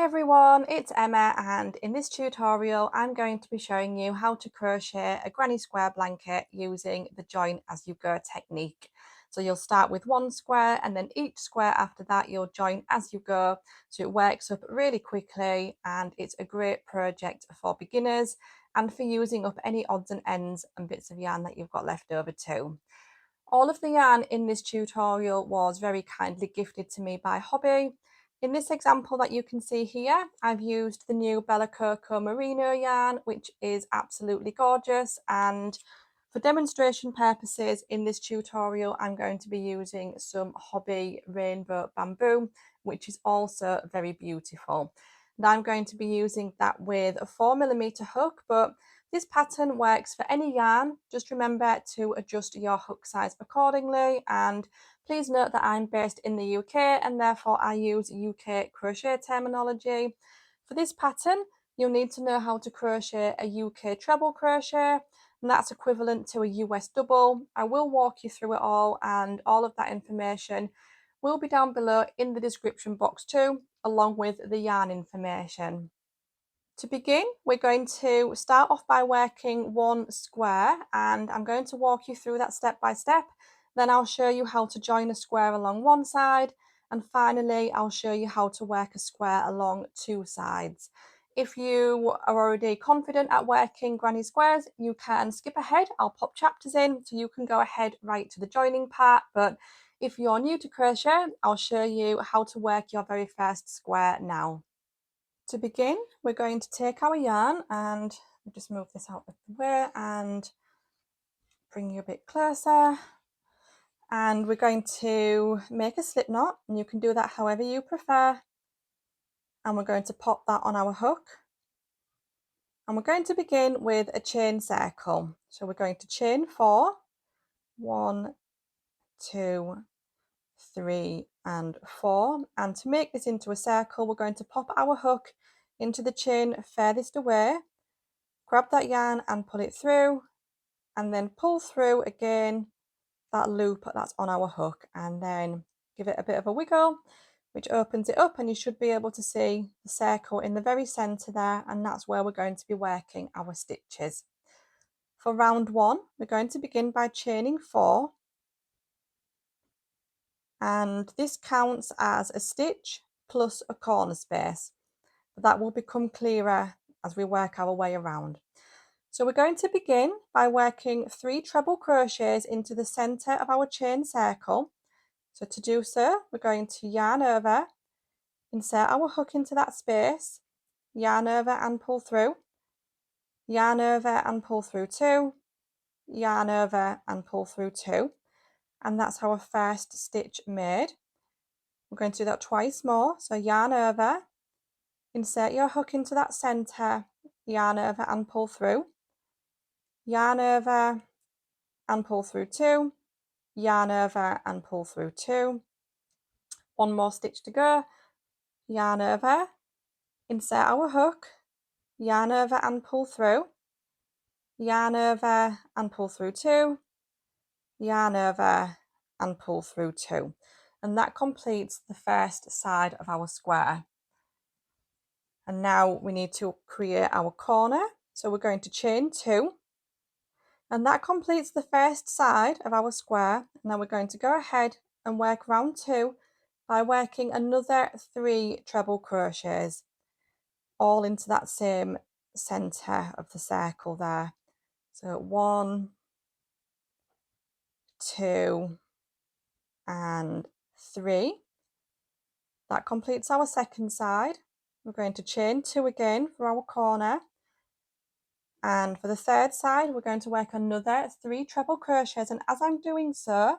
Hi everyone, it's Emma, and in this tutorial I'm going to be showing you how to crochet a granny square blanket using the join as you go technique. So you'll start with one square and then each square after that you'll join as you go, so it works up really quickly and it's a great project for beginners and for using up any odds and ends and bits of yarn that you've got left over too. All of the yarn in this tutorial was very kindly gifted to me by Hobbii. In this example that you can see here, I've used the new Bella Coco Merino yarn, which is absolutely gorgeous, and for demonstration purposes in this tutorial I'm going to be using some Hobbii Rainbow Bamboo, which is also very beautiful. And I'm going to be using that with a 4mm hook, but this pattern works for any yarn. Just remember to adjust your hook size accordingly, and please note that I'm based in the UK and therefore I use UK crochet terminology. For this pattern, you'll need to know how to crochet a UK treble crochet, and that's equivalent to a US double. I will walk you through it all, and all of that information will be down below in the description box too, along with the yarn information. To begin, we're going to start off by working one square, and I'm going to walk you through that step by step. Then I'll show you how to join a square along one side, and finally I'll show you how to work a square along two sides. If you are already confident at working granny squares, you can skip ahead. I'll pop chapters in so you can go ahead right to the joining part, but if you're new to crochet, I'll show you how to work your very first square now. To begin, we're going to take our yarn and just move this out of the way and bring you a bit closer. And we're going to make a slip knot, and you can do that however you prefer. And we're going to pop that on our hook. And we're going to begin with a chain circle. So we're going to chain 4, 1, 2, 3 and 4. And to make this into a circle, we're going to pop our hook into the chain furthest away, grab that yarn and pull it through, and then pull through again that loop that's on our hook, and then give it a bit of a wiggle, which opens it up, and you should be able to see the circle in the very center there, and that's where we're going to be working our stitches. For round 1, we're going to begin by chaining 4, and this counts as a stitch plus a corner space, but that will become clearer as we work our way around. So we're going to begin by working 3 treble crochets into the center of our chain circle. So to do so, we're going to yarn over, insert our hook into that space, yarn over and pull through, yarn over and pull through 2, yarn over and pull through 2, and that's our first stitch made. We're going to do that twice more, so yarn over, insert your hook into that center, yarn over and pull through, yarn over and pull through 2, yarn over and pull through 2, one more stitch to go, yarn over, insert our hook, yarn over and pull through, yarn over and pull through 2, yarn over and pull through 2, and that completes the first side of our square. And now we need to create our corner, so we're going to chain 2, and that completes the first side of our square. Now we're going to go ahead and work round 2 by working another 3 treble crochets, all into that same center of the circle there. So 1, 2 and 3. That completes our second side. We're going to chain 2 again for our corner, and for the third side we're going to work another 3 treble crochets, and as I'm doing so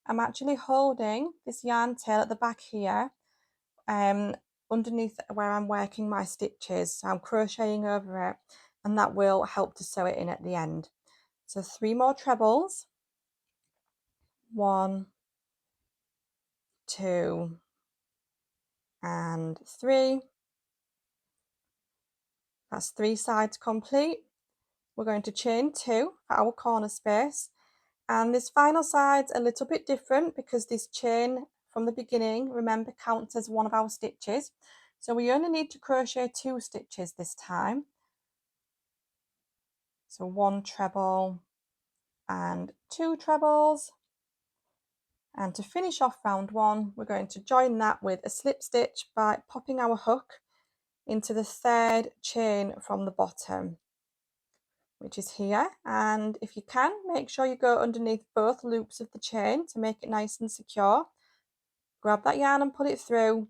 I'm actually holding this yarn tail at the back here underneath where I'm working my stitches, so I'm crocheting over it, and that will help to sew it in at the end. So 3 more trebles, 1, 2 and 3. That's 3 sides complete. We're going to chain 2 for our corner space, and this final side's a little bit different because this chain from the beginning, remember, counts as one of our stitches. So we only need to crochet 2 stitches this time. So 1 treble and 2 trebles. And to finish off round 1, we're going to join that with a slip stitch by popping our hook into the 3rd chain from the bottom, which is here. And if you can, make sure you go underneath both loops of the chain to make it nice and secure. Grab that yarn and put it through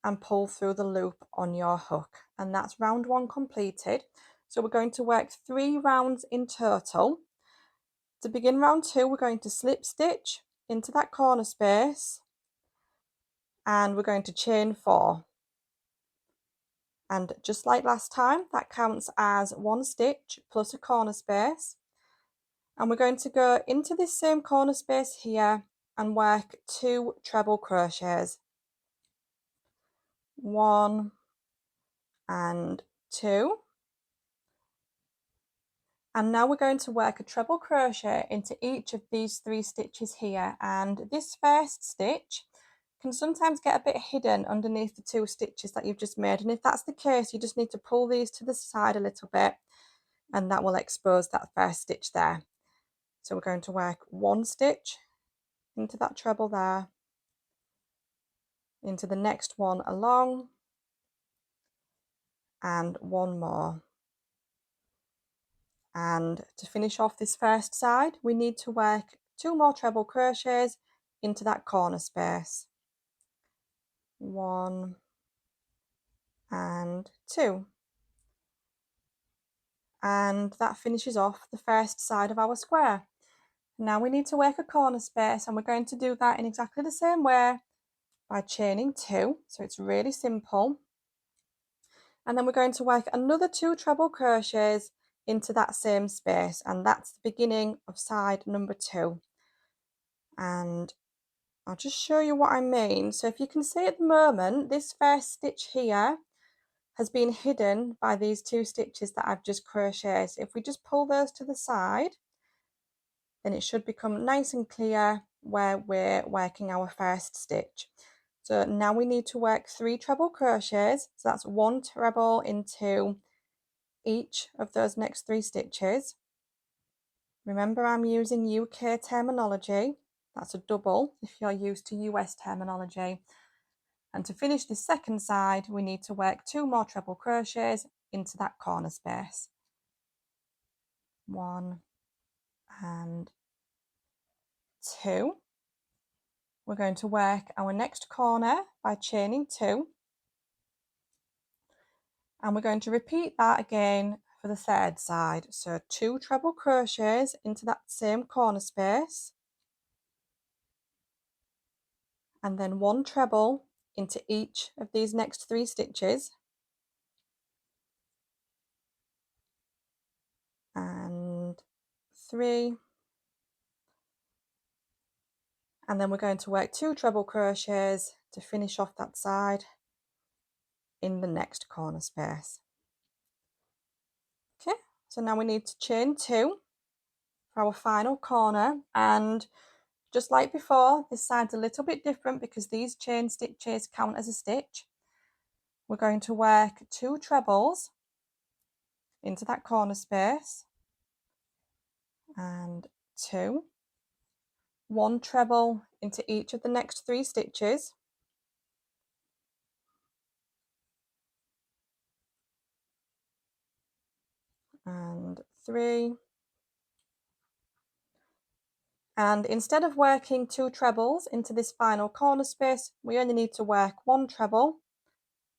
and pull through the loop on your hook. And that's round 1 completed. So we're going to work 3 rounds in total. To begin round 2, we're going to slip stitch into that corner space and we're going to chain 4. And just like last time, that counts as 1 stitch plus a corner space. And we're going to go into this same corner space here and work 2 treble crochets. 1 and 2. And now we're going to work a treble crochet into each of these 3 stitches here. And this first stitch can sometimes get a bit hidden underneath the 2 stitches that you've just made. And if that's the case, you just need to pull these to the side a little bit and that will expose that first stitch there. So we're going to work 1 stitch into that treble there, into the next one along, and 1 more. And to finish off this first side, we need to work 2 more treble crochets into that corner space. 1 and 2. And that finishes off the first side of our square. Now we need to work a corner space, and we're going to do that in exactly the same way by chaining 2. So it's really simple. And then we're going to work another 2 treble crochets into that same space, and that's the beginning of side number 2. And I'll just show you what I mean. So if you can see at the moment, this first stitch here has been hidden by these 2 stitches that I've just crocheted. If we just pull those to the side, then it should become nice and clear where we're working our first stitch. So now we need to work 3 treble crochets. So that's 1 treble into each of those next 3 stitches. Remember, I'm using UK terminology. That's a double if you're used to US terminology. And to finish the second side, we need to work 2 more treble crochets into that corner space. 1 and 2. We're going to work our next corner by chaining 2. And we're going to repeat that again for the third side. So 2 treble crochets into that same corner space. And then 1 treble into each of these next 3 stitches. And 3. And then we're going to work 2 treble crochets to finish off that side in the next corner space. Okay, so now we need to chain 2 for our final corner, and just like before, this side's a little bit different because these chain stitches count as a stitch. We're going to work 2 trebles into that corner space and 2, 1 treble into each of the next 3 stitches, and 3. And instead of working 2 trebles into this final corner space, we only need to work 1 treble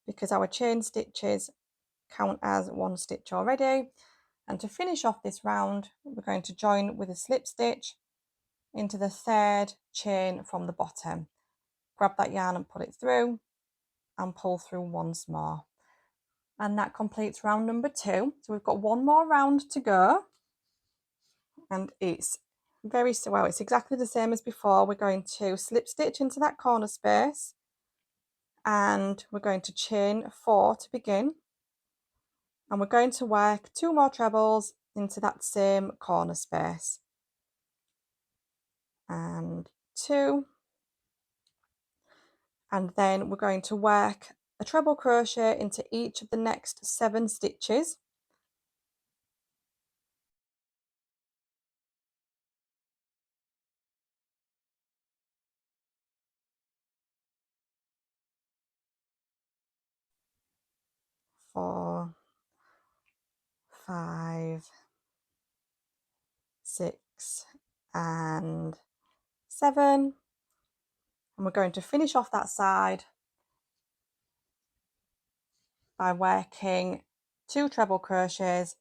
because our chain stitches count as 1 stitch already. And to finish off this round, we're going to join with a slip stitch into the 3rd chain from the bottom. Grab that yarn and put it through and pull through once more. And that completes round number 2. So we've got 1 more round to go. And it's it's exactly the same as before. We're going to slip stitch into that corner space and we're going to chain 4 to begin, and we're going to work 2 more trebles into that same corner space, and 2, and then we're going to work a treble crochet into each of the next 7 stitches. Four, 5, 6 and 7, and we're going to finish off that side by working 2 treble crochets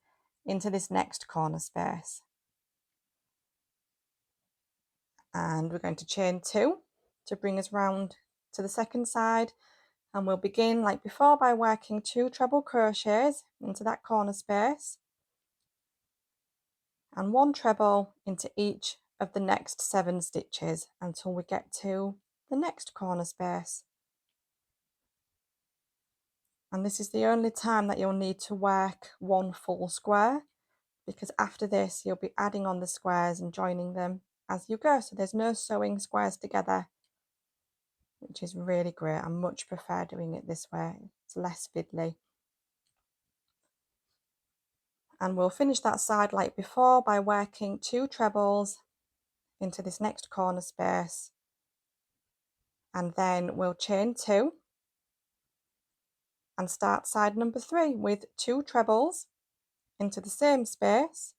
into this next corner space, and we're going to chain 2 to bring us round to the second side, and we'll begin like before by working 2 treble crochets into that corner space and 1 treble into each of the next 7 stitches until we get to the next corner space. And this is the only time that you'll need to work 1 full square, because after this you'll be adding on the squares and joining them as you go, so there's no sewing squares together, which is really great. I much prefer doing it this way, it's less fiddly. And we'll finish that side like before by working 2 trebles into this next corner space, and then we'll chain 2 and start side number 3 with 2 trebles into the same space,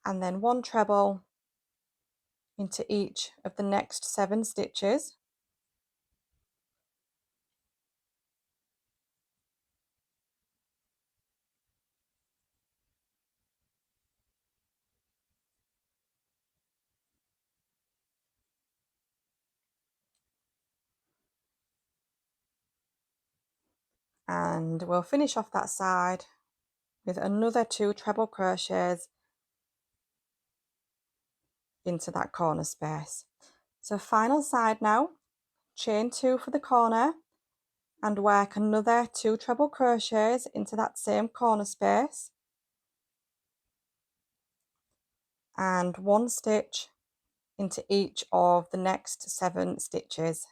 and then 1 treble into each of the next 7 stitches. And we'll finish off that side with another 2 treble crochets into that corner space. So final side now, chain 2 for the corner and work another 2 treble crochets into that same corner space and 1 stitch into each of the next 7 stitches.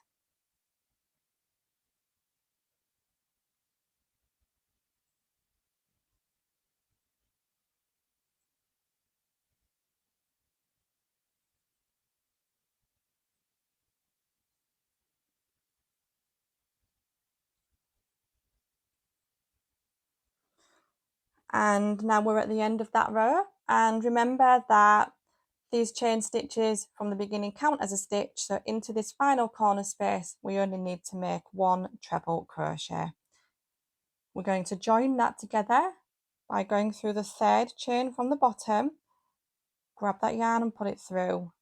And now we're at the end of that row, and remember that these chain stitches from the beginning count as a stitch, so into this final corner space we only need to make 1 treble crochet. We're going to join that together by going through the 3rd chain from the bottom, grab that yarn and put it through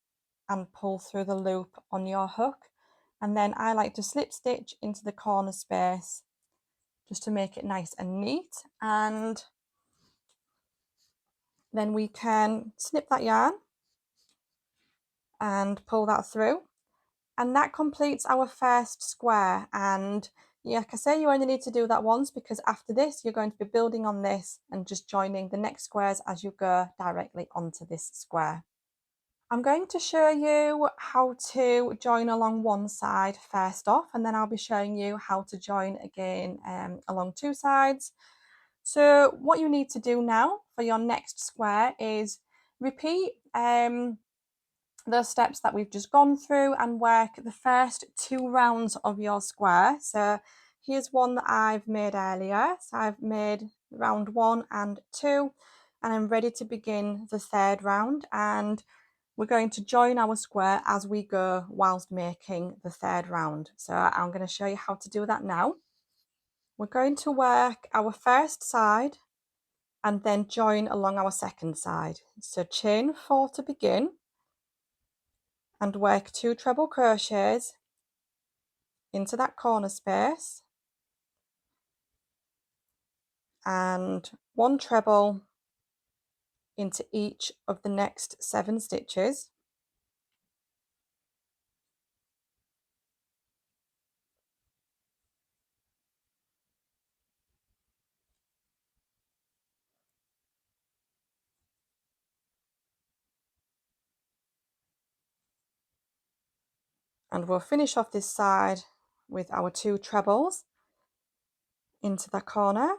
and pull through the loop on your hook, and then I like to slip stitch into the corner space just to make it nice and neat, and then we can snip that yarn and pull that through, and that completes our first square. And like I say, you only need to do that once, because after this you're going to be building on this and just joining the next squares as you go directly onto this square. I'm going to show you how to join along one side first off, and then I'll be showing you how to join again along 2 sides. So what you need to do now for your next square is repeat those steps that we've just gone through and work the first 2 rounds of your square. So here's one that I've made earlier. So I've made round 1 and 2, and I'm ready to begin the 3rd round, and we're going to join our square as we go whilst making the 3rd round. So I'm going to show you how to do that now. We're going to work our first side and then join along our second side. So chain 4 to begin and work 2 treble crochets into that corner space and 1 treble into each of the next 7 stitches. And we'll finish off this side with our 2 trebles into the corner.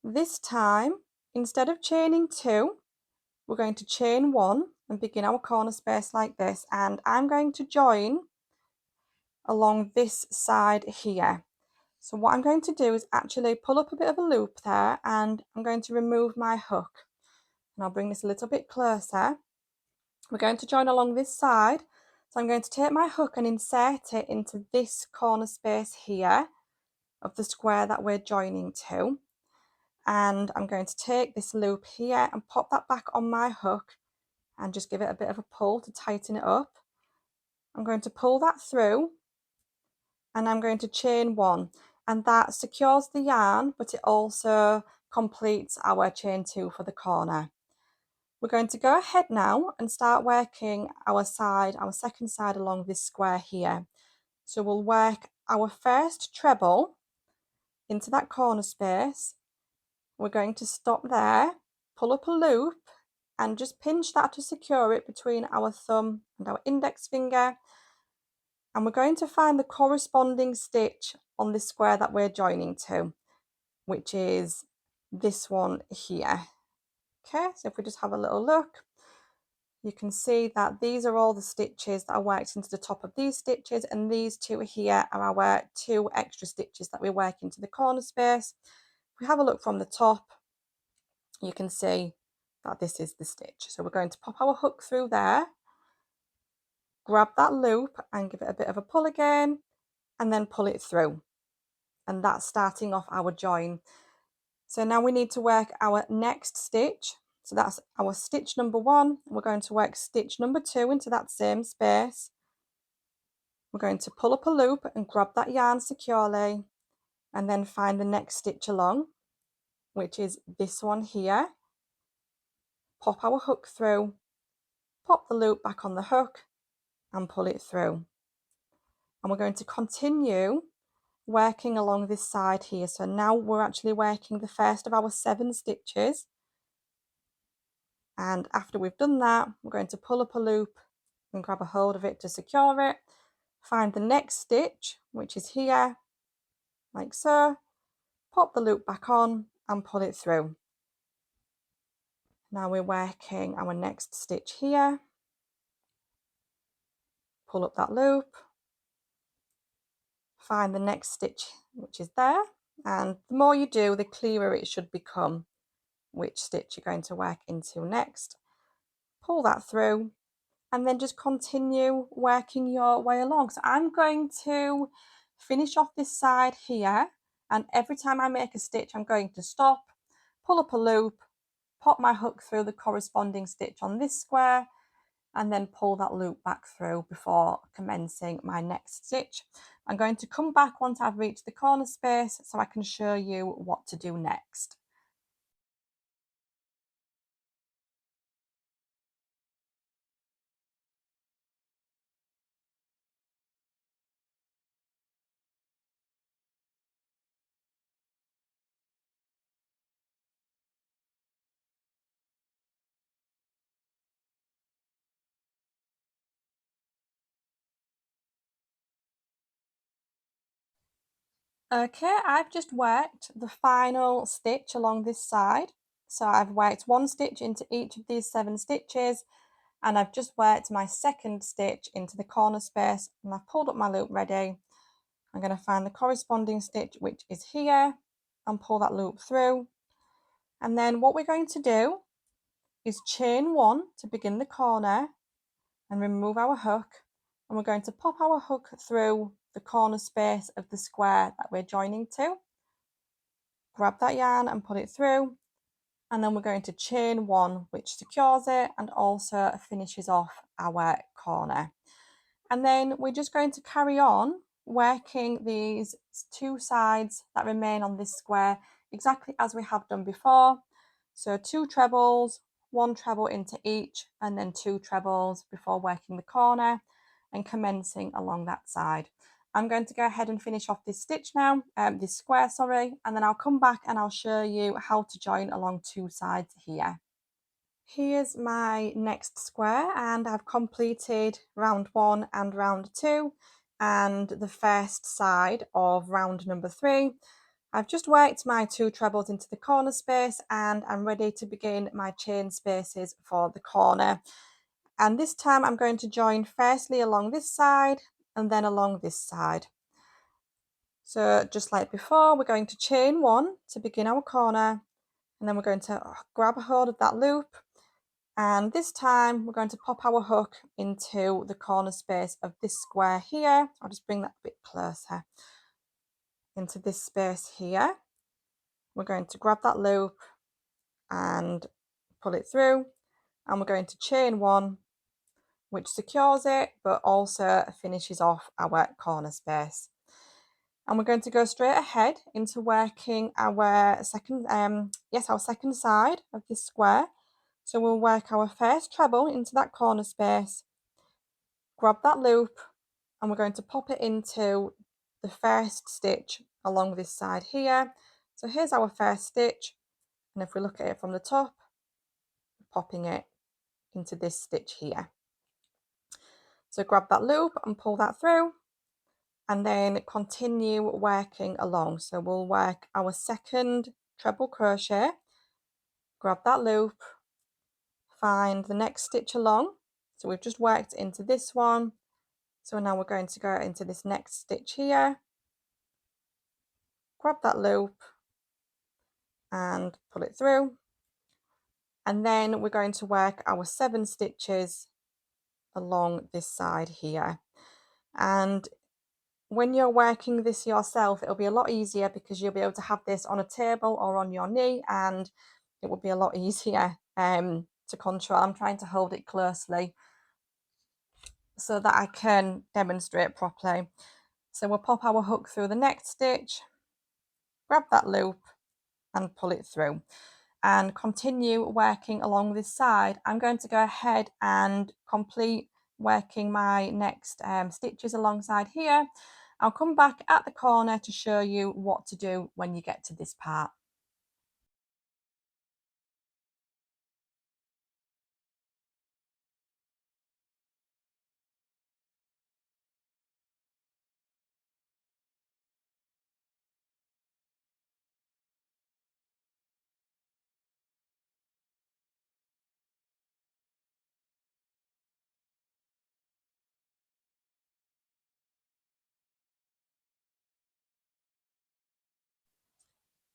This time, instead of chaining 2, we're going to chain 1 and begin our corner space like this, and I'm going to join along this side here. So what I'm going to do is actually pull up a bit of a loop there, and I'm going to remove my hook, and I'll bring this a little bit closer. We're going to join along this side, so I'm going to take my hook and insert it into this corner space here of the square that we're joining to, and I'm going to take this loop here and pop that back on my hook and just give it a bit of a pull to tighten it up. I'm going to pull that through, and I'm going to chain 1, and that secures the yarn, but it also completes our chain 2 for the corner. We're going to go ahead now and start working our second side along this square here. So we'll work our first treble into that corner space. We're going to stop there, pull up a loop, and just pinch that to secure it between our thumb and our index finger. And we're going to find the corresponding stitch on this square that we're joining to, which is this one here. Okay, so if we just have a little look, you can see that these are all the stitches that are worked into the top of these stitches, and these 2 here are our 2 extra stitches that we work into the corner space. If we have a look from the top, you can see that this is the stitch. So we're going to pop our hook through there, grab that loop and give it a bit of a pull again, and then pull it through. And that's starting off our join. So now we need to work our next stitch. So that's our stitch number 1. We're going to work stitch number 2 into that same space. We're going to pull up a loop and grab that yarn securely, and then find the next stitch along, which is this one here. Pop our hook through, pop the loop back on the hook and pull it through. And we're going to continue working along this side here. So now we're actually working the first of our 7 stitches. And after we've done that, we're going to pull up a loop and grab a hold of it to secure it. Find the next stitch, which is here, like so. Pop the loop back on and pull it through. Now we're working our next stitch here. Pull up that loop. Find the next stitch, which is there. And the more you do, the clearer it should become which stitch you're going to work into next. Pull that through, and then just continue working your way along. So I'm going to finish off this side here, and every time I make a stitch, I'm going to stop, pull up a loop, pop my hook through the corresponding stitch on this square, and then pull that loop back through before commencing my next stitch. I'm going to come back once I've reached the corner space so I can show you what to do next. Okay, I've just worked the final stitch along this side. So I've worked 1 stitch into each of these 7 stitches, and I've just worked my second stitch into the corner space, and I've pulled up my loop ready. I'm going to find the corresponding stitch, which is here, and pull that loop through. And then what we're going to do is chain 1 to begin the corner and remove our hook, and we're going to pop our hook through the corner space of the square that we're joining to. Grab that yarn and put it through, and then we're going to chain 1, which secures it and also finishes off our corner. And then we're just going to carry on working these 2 sides that remain on this square exactly as we have done before. So 2 trebles, 1 treble into each, and then 2 trebles before working the corner and commencing along that side. I'm going to go ahead and finish off this stitch now, this square, sorry, and then I'll come back and I'll show you how to join along 2 sides here. Here's my next square, and I've completed round 1 and round 2. and the first side of round number 3. I've just worked my 2 trebles into the corner space and I'm ready to begin my chain spaces for the corner. And this time I'm going to join firstly along this side and then along this side. So just like before, we're going to chain 1 to begin our corner, and then we're going to grab a hold of that loop, and this time we're going to pop our hook into the corner space of this square here. I'll just bring that a bit closer into this space here. We're going to grab that loop and pull it through, and we're going to chain 1, which secures it but also finishes off our corner space. And we're going to go straight ahead into working our second side of this square. So we'll work our first treble into that corner space, grab that loop, and we're going to pop it into the first stitch along this side here. So here's our first stitch, and if we look at it from the top, popping it into this stitch here. So grab that loop and pull that through, and then continue working along. So we'll work our second treble crochet, grab that loop, find the next stitch along. So we've just worked into this one, so now we're going to go into this next stitch here, grab that loop and pull it through, and then we're going to work our 7 stitches along this side here. And when you're working this yourself, it'll be a lot easier because you'll be able to have this on a table or on your knee, and it will be a lot easier to control. I'm trying to hold it closely so that I can demonstrate properly. So we'll pop our hook through the next stitch, grab that loop and pull it through, and continue working along this side. I'm going to go ahead and complete working my next stitches alongside here. I'll come back at the corner to show you what to do when you get to this part.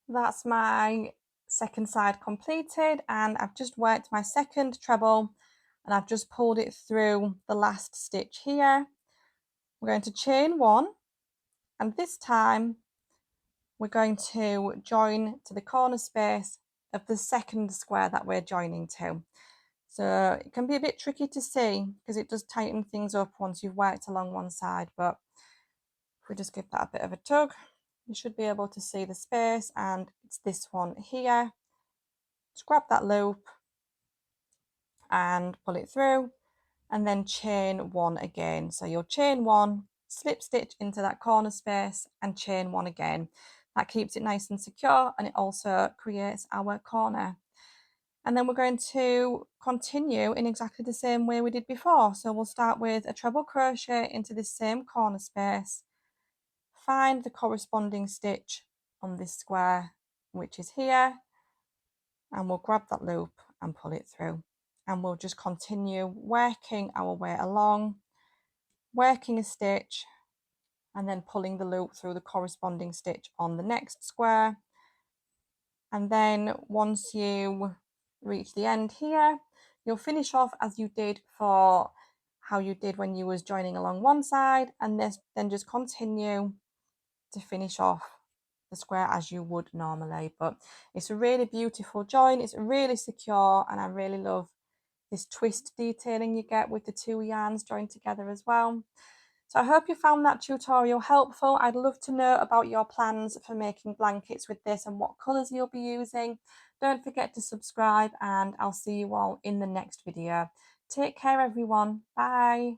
That's my second side completed, and I've just worked my second treble and I've just pulled it through the last stitch here. We're going to chain 1, and this time we're going to join to the corner space of the second square that we're joining to. So it can be a bit tricky to see because it does tighten things up once you've worked along one side, but if we just give that a bit of a tug, you should be able to see the space, and it's this one here. Just grab that loop and pull it through, and then chain 1 again. So you'll chain 1, slip stitch into that corner space and chain 1 again. That keeps it nice and secure, and it also creates our corner. And then we're going to continue in exactly the same way we did before. So we'll start with a treble crochet into this same corner space, find the corresponding stitch on this square, which is here, and we'll grab that loop and pull it through. And we'll just continue working our way along, working a stitch and then pulling the loop through the corresponding stitch on the next square. And then once you reach the end here, you'll finish off as you did for how you did when you was joining along one side, and then just continue to finish off the square as you would normally. But it's a really beautiful join, it's really secure, and I really love this twist detailing you get with the 2 yarns joined together as well. So I hope you found that tutorial helpful. I'd love to know about your plans for making blankets with this and what colours you'll be using. Don't forget to subscribe, and I'll see you all in the next video. Take care everyone. Bye.